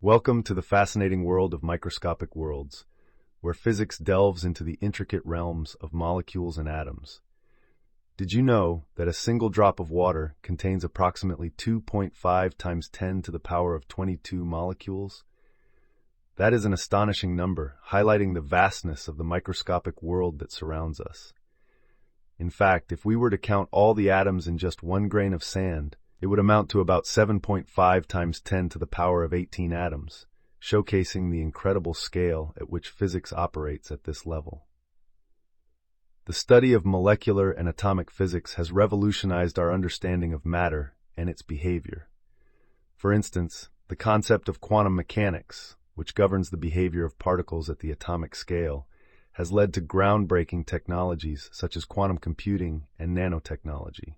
Welcome to the fascinating world of microscopic worlds, where physics delves into the intricate realms of molecules and atoms. Did you know that a single drop of water contains approximately 2.5 times 10 to the power of 22 molecules? That is an astonishing number, highlighting the vastness of the microscopic world that surrounds us. In fact, if we were to count all the atoms in just one grain of sand, it would amount to about 7.5 times 10 to the power of 18 atoms, showcasing the incredible scale at which physics operates at this level. The study of molecular and atomic physics has revolutionized our understanding of matter and its behavior. For instance, the concept of quantum mechanics, which governs the behavior of particles at the atomic scale, has led to groundbreaking technologies such as quantum computing and nanotechnology.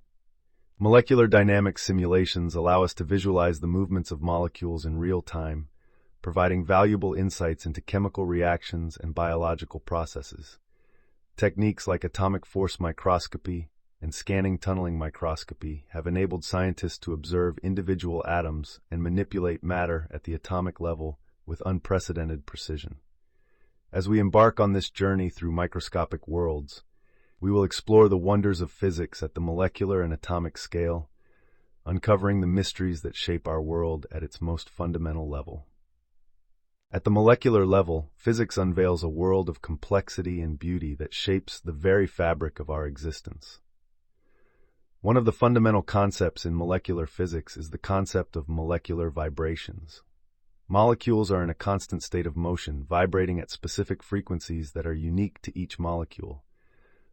Molecular dynamics simulations allow us to visualize the movements of molecules in real time, providing valuable insights into chemical reactions and biological processes. Techniques like atomic force microscopy and scanning tunneling microscopy have enabled scientists to observe individual atoms and manipulate matter at the atomic level with unprecedented precision. As we embark on this journey through microscopic worlds, we will explore the wonders of physics at the molecular and atomic scale, uncovering the mysteries that shape our world at its most fundamental level. At the molecular level, physics unveils a world of complexity and beauty that shapes the very fabric of our existence. One of the fundamental concepts in molecular physics is the concept of molecular vibrations. Molecules are in a constant state of motion, vibrating at specific frequencies that are unique to each molecule.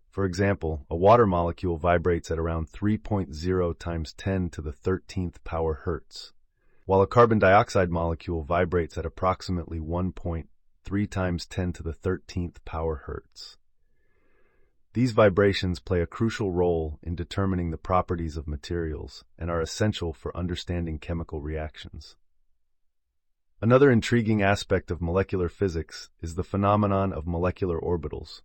For example, a water molecule vibrates at around 3.0 times 10 to the 13th power hertz, while a carbon dioxide molecule vibrates at approximately 1.3 times 10 to the 13th power hertz. These vibrations play a crucial role in determining the properties of materials and are essential for understanding chemical reactions. Another intriguing aspect of molecular physics is the phenomenon of molecular orbitals.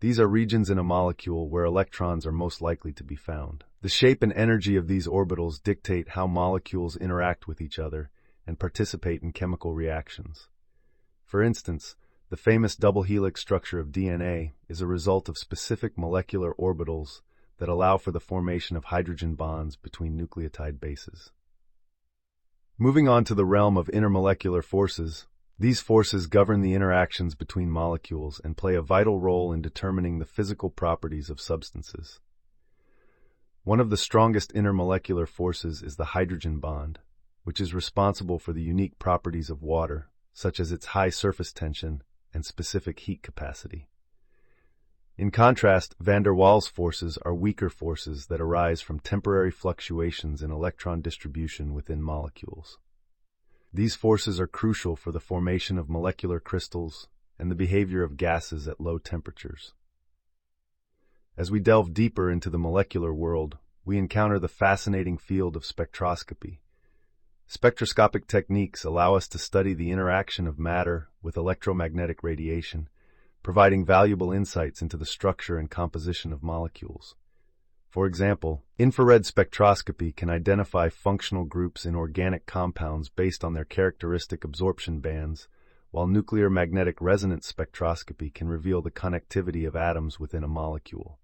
These are regions in a molecule where electrons are most likely to be found. The shape and energy of these orbitals dictate how molecules interact with each other and participate in chemical reactions. For instance, the famous double helix structure of DNA is a result of specific molecular orbitals that allow for the formation of hydrogen bonds between nucleotide bases. Moving on to the realm of intermolecular forces, these forces govern the interactions between molecules and play a vital role in determining the physical properties of substances. One of the strongest intermolecular forces is the hydrogen bond, which is responsible for the unique properties of water, such as its high surface tension and specific heat capacity. In contrast, van der Waals forces are weaker forces that arise from temporary fluctuations in electron distribution within molecules. These forces are crucial for the formation of molecular crystals and the behavior of gases at low temperatures. As we delve deeper into the molecular world, we encounter the fascinating field of spectroscopy. Spectroscopic techniques allow us to study the interaction of matter with electromagnetic radiation, providing valuable insights into the structure and composition of molecules. For example, infrared spectroscopy can identify functional groups in organic compounds based on their characteristic absorption bands, while nuclear magnetic resonance spectroscopy can reveal the connectivity of atoms within a molecule.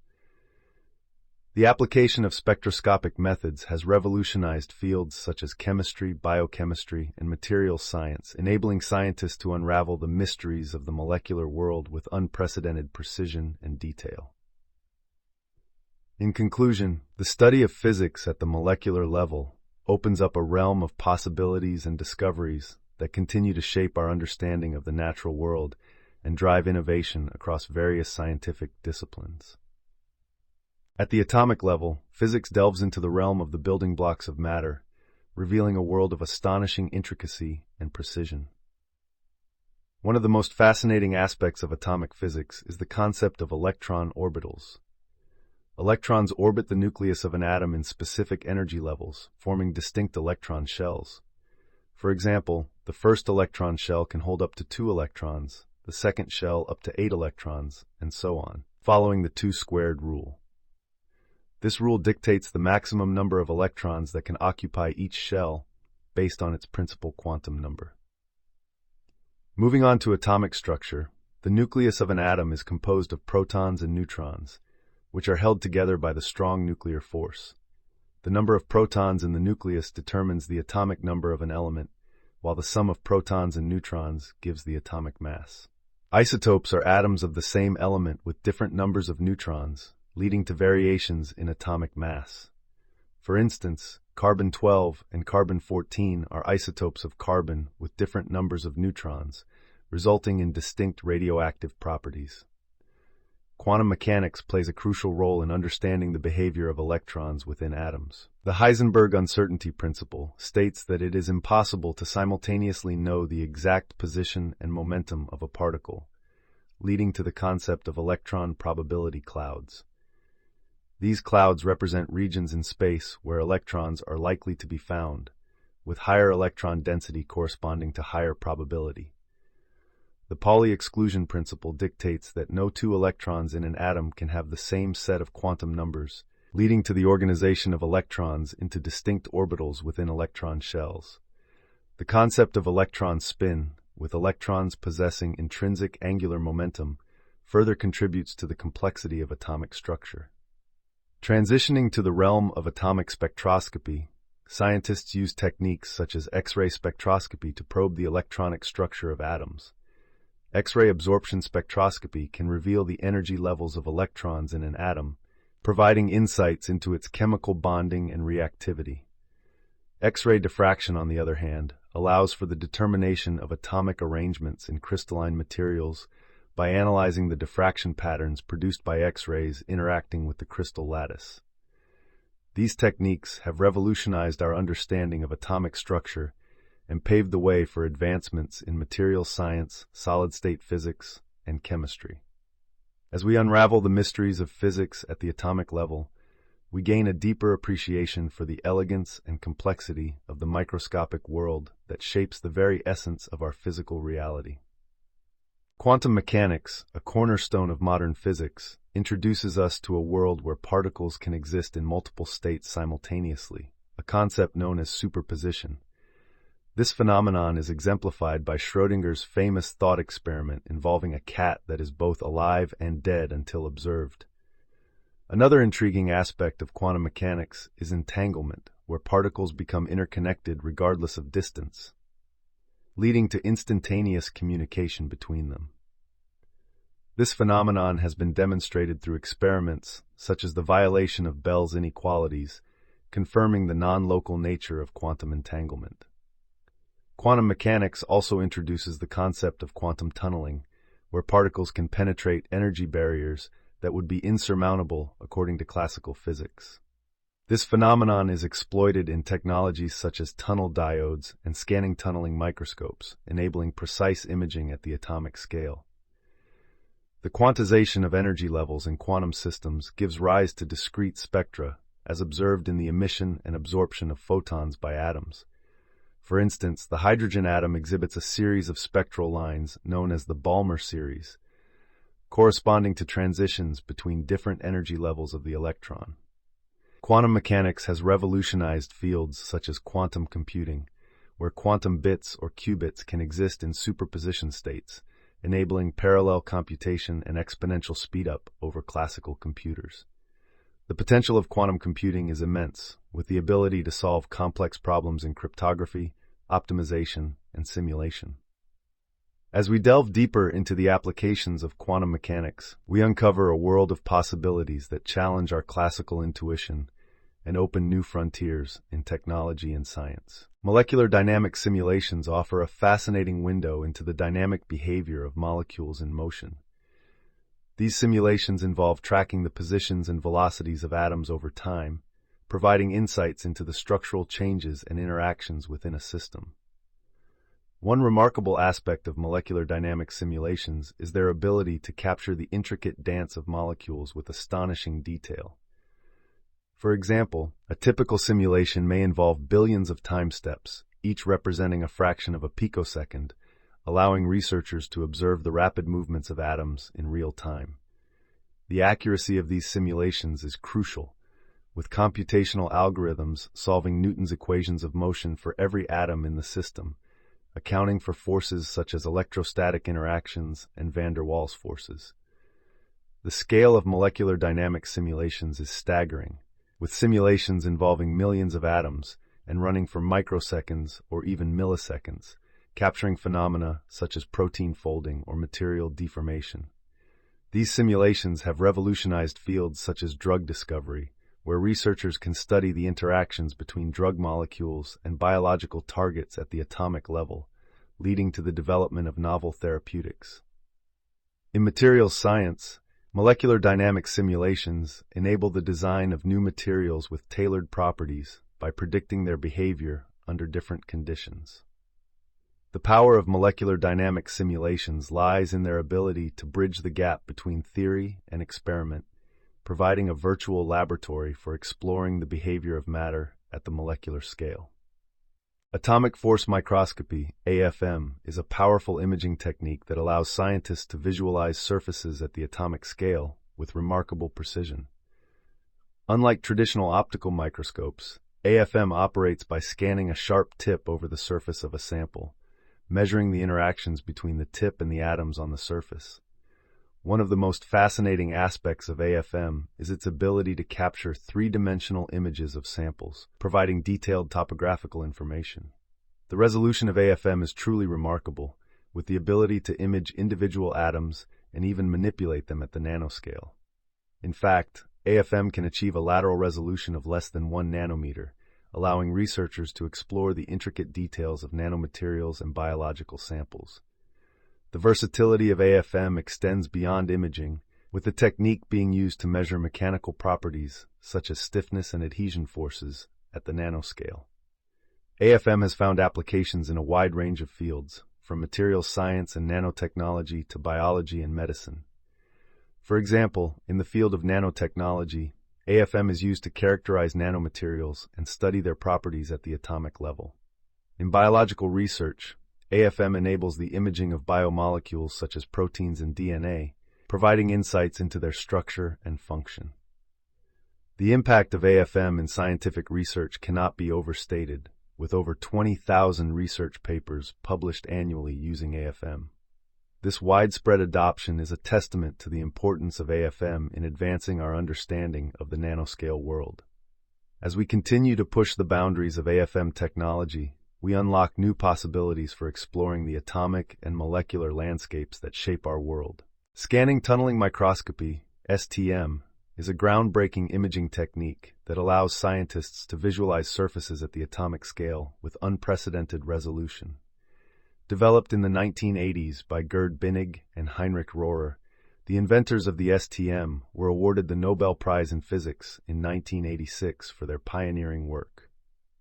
The application of spectroscopic methods has revolutionized fields such as chemistry, biochemistry, and materials science, enabling scientists to unravel the mysteries of the molecular world with unprecedented precision and detail. In conclusion, the study of physics at the molecular level opens up a realm of possibilities and discoveries that continue to shape our understanding of the natural world and drive innovation across various scientific disciplines. At the atomic level, physics delves into the realm of the building blocks of matter, revealing a world of astonishing intricacy and precision. One of the most fascinating aspects of atomic physics is the concept of electron orbitals. Electrons orbit the nucleus of an atom in specific energy levels, forming distinct electron shells. For example, the first electron shell can hold up to 2 electrons, the second shell up to 8 electrons, and so on, following the 2 squared rule. This rule dictates the maximum number of electrons that can occupy each shell based on its principal quantum number. Moving on to atomic structure, the nucleus of an atom is composed of protons and neutrons, which are held together by the strong nuclear force. The number of protons in the nucleus determines the atomic number of an element, while the sum of protons and neutrons gives the atomic mass. Isotopes are atoms of the same element with different numbers of neutrons, leading to variations in atomic mass. For instance, carbon-12 and carbon-14 are isotopes of carbon with different numbers of neutrons, resulting in distinct radioactive properties. Quantum mechanics plays a crucial role in understanding the behavior of electrons within atoms. The Heisenberg uncertainty principle states that it is impossible to simultaneously know the exact position and momentum of a particle, leading to the concept of electron probability clouds. These clouds represent regions in space where electrons are likely to be found, with higher electron density corresponding to higher probability. The Pauli exclusion principle dictates that no two electrons in an atom can have the same set of quantum numbers, leading to the organization of electrons into distinct orbitals within electron shells. The concept of electron spin, with electrons possessing intrinsic angular momentum, further contributes to the complexity of atomic structure. Transitioning to the realm of atomic spectroscopy, scientists use techniques such as X-ray spectroscopy to probe the electronic structure of atoms. X-ray absorption spectroscopy can reveal the energy levels of electrons in an atom, providing insights into its chemical bonding and reactivity. X-ray diffraction, on the other hand, allows for the determination of atomic arrangements in crystalline materials by analyzing the diffraction patterns produced by X-rays interacting with the crystal lattice. These techniques have revolutionized our understanding of atomic structure and paved the way for advancements in materials science, solid-state physics, and chemistry. As we unravel the mysteries of physics at the atomic level, we gain a deeper appreciation for the elegance and complexity of the microscopic world that shapes the very essence of our physical reality. Quantum mechanics, a cornerstone of modern physics, introduces us to a world where particles can exist in multiple states simultaneously, a concept known as superposition. This phenomenon is exemplified by Schrödinger's famous thought experiment involving a cat that is both alive and dead until observed. Another intriguing aspect of quantum mechanics is entanglement, where particles become interconnected regardless of distance, leading to instantaneous communication between them. This phenomenon has been demonstrated through experiments such as the violation of Bell's inequalities, confirming the non-local nature of quantum entanglement. Quantum mechanics also introduces the concept of quantum tunneling, where particles can penetrate energy barriers that would be insurmountable according to classical physics. This phenomenon is exploited in technologies such as tunnel diodes and scanning tunneling microscopes, enabling precise imaging at the atomic scale. The quantization of energy levels in quantum systems gives rise to discrete spectra, as observed in the emission and absorption of photons by atoms. For instance, the hydrogen atom exhibits a series of spectral lines known as the Balmer series, corresponding to transitions between different energy levels of the electron. Quantum mechanics has revolutionized fields such as quantum computing, where quantum bits or qubits can exist in superposition states, enabling parallel computation and exponential speedup over classical computers. The potential of quantum computing is immense, with the ability to solve complex problems in cryptography, optimization, and simulation. As we delve deeper into the applications of quantum mechanics, we uncover a world of possibilities that challenge our classical intuition and open new frontiers in technology and science. Molecular dynamic simulations offer a fascinating window into the dynamic behavior of molecules in motion. These simulations involve tracking the positions and velocities of atoms over time, providing insights into the structural changes and interactions within a system. One remarkable aspect of molecular dynamic simulations is their ability to capture the intricate dance of molecules with astonishing detail. For example, a typical simulation may involve billions of time steps, each representing a fraction of a picosecond, allowing researchers to observe the rapid movements of atoms in real time. The accuracy of these simulations is crucial, with computational algorithms solving Newton's equations of motion for every atom in the system, accounting for forces such as electrostatic interactions and van der Waals forces. The scale of molecular dynamics simulations is staggering, with simulations involving millions of atoms and running for microseconds or even milliseconds, capturing phenomena such as protein folding or material deformation. These simulations have revolutionized fields such as drug discovery, where researchers can study the interactions between drug molecules and biological targets at the atomic level, leading to the development of novel therapeutics. In materials science, molecular dynamics simulations enable the design of new materials with tailored properties by predicting their behavior under different conditions. The power of molecular dynamics simulations lies in their ability to bridge the gap between theory and experiment, providing a virtual laboratory for exploring the behavior of matter at the molecular scale. Atomic force microscopy, AFM, is a powerful imaging technique that allows scientists to visualize surfaces at the atomic scale with remarkable precision. Unlike traditional optical microscopes, AFM operates by scanning a sharp tip over the surface of a sample, measuring the interactions between the tip and the atoms on the surface. One of the most fascinating aspects of AFM is its ability to capture three-dimensional images of samples, providing detailed topographical information. The resolution of AFM is truly remarkable, with the ability to image individual atoms and even manipulate them at the nanoscale. In fact, AFM can achieve a lateral resolution of less than 1 nanometer, allowing researchers to explore the intricate details of nanomaterials and biological samples. The versatility of AFM extends beyond imaging, with the technique being used to measure mechanical properties such as stiffness and adhesion forces at the nanoscale. AFM has found applications in a wide range of fields, from materials science and nanotechnology to biology and medicine. For example, in the field of nanotechnology, AFM is used to characterize nanomaterials and study their properties at the atomic level. In biological research, AFM enables the imaging of biomolecules such as proteins and DNA, providing insights into their structure and function. The impact of AFM in scientific research cannot be overstated, with over 20,000 research papers published annually using AFM. This widespread adoption is a testament to the importance of AFM in advancing our understanding of the nanoscale world. As we continue to push the boundaries of AFM technology, we unlock new possibilities for exploring the atomic and molecular landscapes that shape our world. Scanning tunneling microscopy, STM, is a groundbreaking imaging technique that allows scientists to visualize surfaces at the atomic scale with unprecedented resolution. Developed in the 1980s by Gerd Binnig and Heinrich Rohrer, the inventors of the STM were awarded the Nobel Prize in Physics in 1986 for their pioneering work.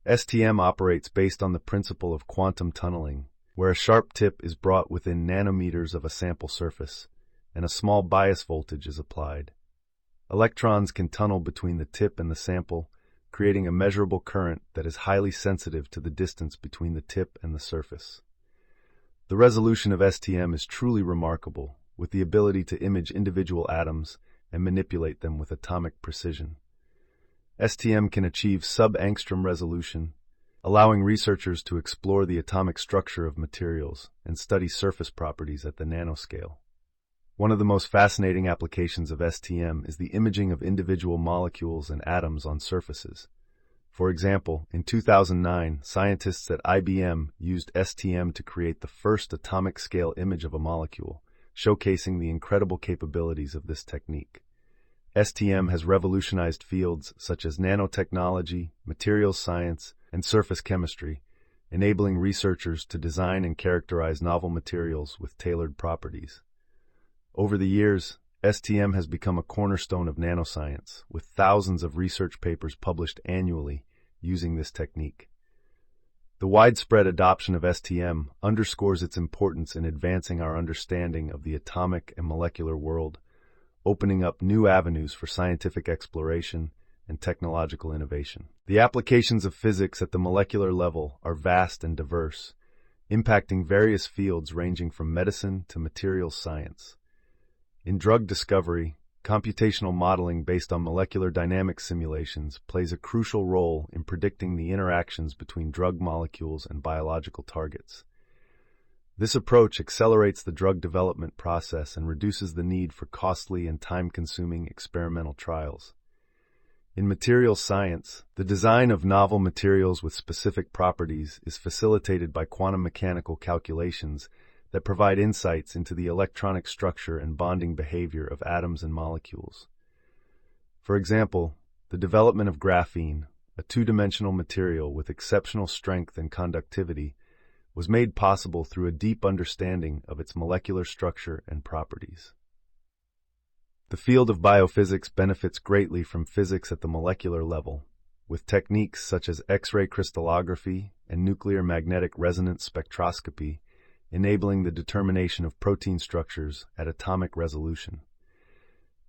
STM operates based on the principle of quantum tunneling, where a sharp tip is brought within nanometers of a sample surface, and a small bias voltage is applied. Electrons can tunnel between the tip and the sample, creating a measurable current that is highly sensitive to the distance between the tip and the surface. The resolution of STM is truly remarkable, with the ability to image individual atoms and manipulate them with atomic precision. STM can achieve sub-angstrom resolution, allowing researchers to explore the atomic structure of materials and study surface properties at the nanoscale. One of the most fascinating applications of STM is the imaging of individual molecules and atoms on surfaces. For example, in 2009, scientists at IBM used STM to create the first atomic-scale image of a molecule, showcasing the incredible capabilities of this technique. STM has revolutionized fields such as nanotechnology, materials science, and surface chemistry, enabling researchers to design and characterize novel materials with tailored properties. Over the years, STM has become a cornerstone of nanoscience, with thousands of research papers published annually using this technique. The widespread adoption of STM underscores its importance in advancing our understanding of the atomic and molecular world, opening up new avenues for scientific exploration and technological innovation. The applications of physics at the molecular level are vast and diverse, impacting various fields ranging from medicine to materials science. In drug discovery, computational modeling based on molecular dynamics simulations plays a crucial role in predicting the interactions between drug molecules and biological targets. This approach accelerates the drug development process and reduces the need for costly and time-consuming experimental trials. In materials science, the design of novel materials with specific properties is facilitated by quantum mechanical calculations that provide insights into the electronic structure and bonding behavior of atoms and molecules. For example, the development of graphene, a two-dimensional material with exceptional strength and conductivity, was made possible through a deep understanding of its molecular structure and properties. The field of biophysics benefits greatly from physics at the molecular level, with techniques such as X-ray crystallography and nuclear magnetic resonance spectroscopy enabling the determination of protein structures at atomic resolution.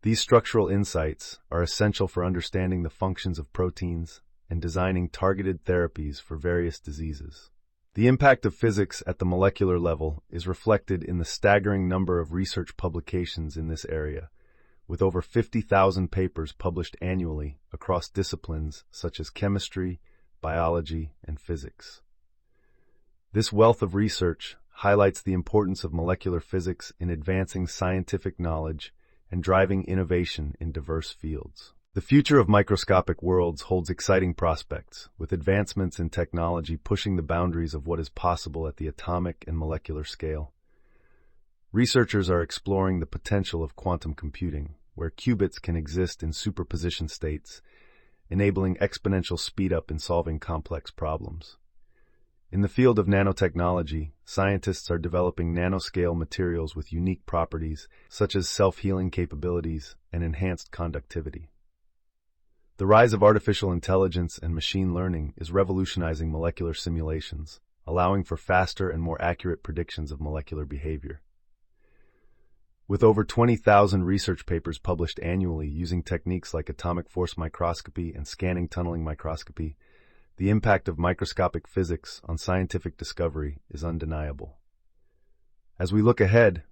These structural insights are essential for understanding the functions of proteins and designing targeted therapies for various diseases. The impact of physics at the molecular level is reflected in the staggering number of research publications in this area, with over 50,000 papers published annually across disciplines such as chemistry, biology, and physics. This wealth of research highlights the importance of molecular physics in advancing scientific knowledge and driving innovation in diverse fields. The future of microscopic worlds holds exciting prospects, with advancements in technology pushing the boundaries of what is possible at the atomic and molecular scale. Researchers are exploring the potential of quantum computing, where qubits can exist in superposition states, enabling exponential speed-up in solving complex problems. In the field of nanotechnology, scientists are developing nanoscale materials with unique properties, such as self-healing capabilities and enhanced conductivity. The rise of artificial intelligence and machine learning is revolutionizing molecular simulations, allowing for faster and more accurate predictions of molecular behavior. With over 20,000 research papers published annually using techniques like atomic force microscopy and scanning tunneling microscopy, the impact of microscopic physics on scientific discovery is undeniable. As we look ahead,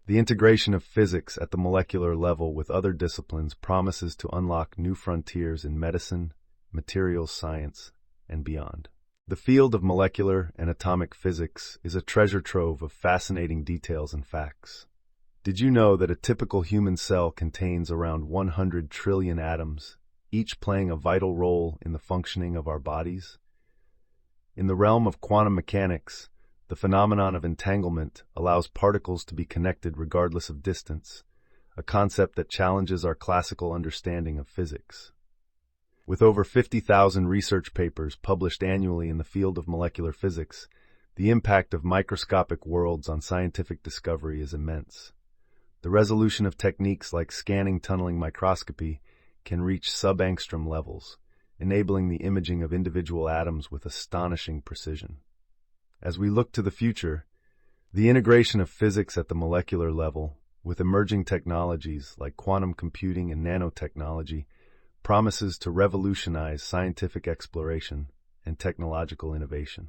the integration of physics at the molecular level with other disciplines promises to unlock new frontiers in medicine, materials science, and beyond. The field of molecular and atomic physics is a treasure trove of fascinating details and facts. Did you know that a typical human cell contains around 100 trillion atoms, each playing a vital role in the functioning of our bodies? In the realm of quantum mechanics, the phenomenon of entanglement allows particles to be connected regardless of distance, a concept that challenges our classical understanding of physics. With over 50,000 research papers published annually in the field of molecular physics, the impact of microscopic worlds on scientific discovery is immense. The resolution of techniques like scanning tunneling microscopy can reach sub-angstrom levels, enabling the imaging of individual atoms with astonishing precision. As we look to the future, the integration of physics at the molecular level with emerging technologies like quantum computing and nanotechnology promises to revolutionize scientific exploration and technological innovation.